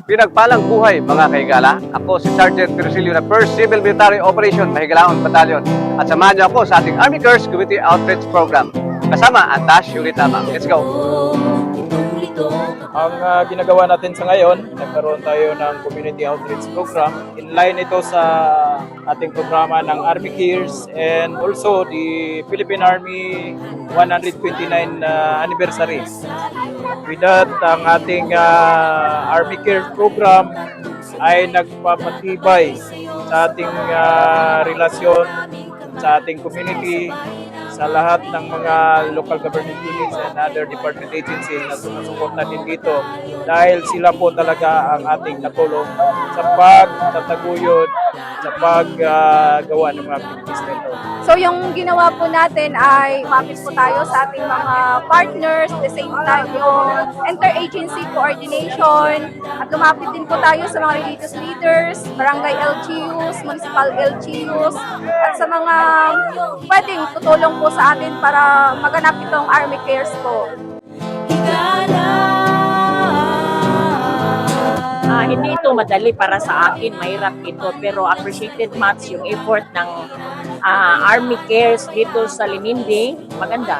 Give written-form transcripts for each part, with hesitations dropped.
Pinagpalang buhay mga kahigala. Ako si Sergeant Virgilio na 1st Civil Military Operation Mahigalaan Battalion. At samahan niyo ako sa ating Army Corps Community Outreach Program. Kasama ang Tash Yuritama. Let's go! Ang ginagawa natin sa ngayon, nagkaroon tayo ng Community Outreach Program. In line ito sa ating programa ng Army Cares and also the Philippine Army 129 anniversary. With that, ang ating Army Cares Program ay nagpapatibay sa ating relasyon sa ating community, sa lahat ng mga local government units and other department agencies na sumusuporta din dito dahil sila po talaga ang ating natulong sa pagtataguyod, sa paggawa ng mga activities nito. So yung ginawa po natin ay umapit po tayo sa ating mga partners, at the same time yung inter-agency coordination, at lumapit din po tayo sa mga religious leaders, barangay LGUs, municipal LGUs, at sa mga pwedeng tutulong po sa atin para maganap itong Army Cares po. Hindi ito madali para sa akin, mahirap ito, pero appreciated much yung effort ng Army Cares dito sa Linindi. Maganda,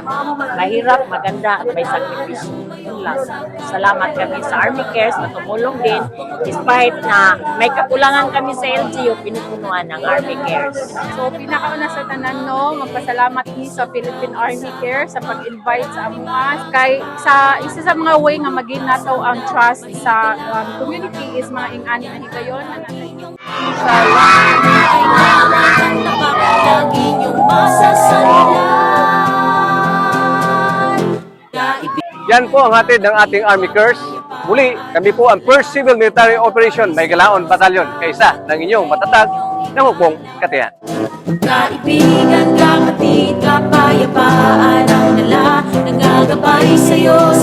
mahirap, maganda, at may sakripisyo. Yun lang. Salamat kami sa Army Cares na tumulong din despite na may kakulangan kami sa LGU, pinupunuan ng Army Cares. So pinakauna sa tanan no, magpasalamat ni sa Philippine Army Cares sa pag-invite sa amuas. Kay sa isa sa mga way nga maging nato ang trust sa community is mga ingani na higayon na natay. Yan po ang hatid ng ating Army Corps. Muli, kami po ang 1st Civil Military Operation Mahigalaan Battalion, kaisa ng inyong matatag na hukbong katiyan. Kaibigan, kapatid, kapayapaan ang dala, nagagabay sa'yo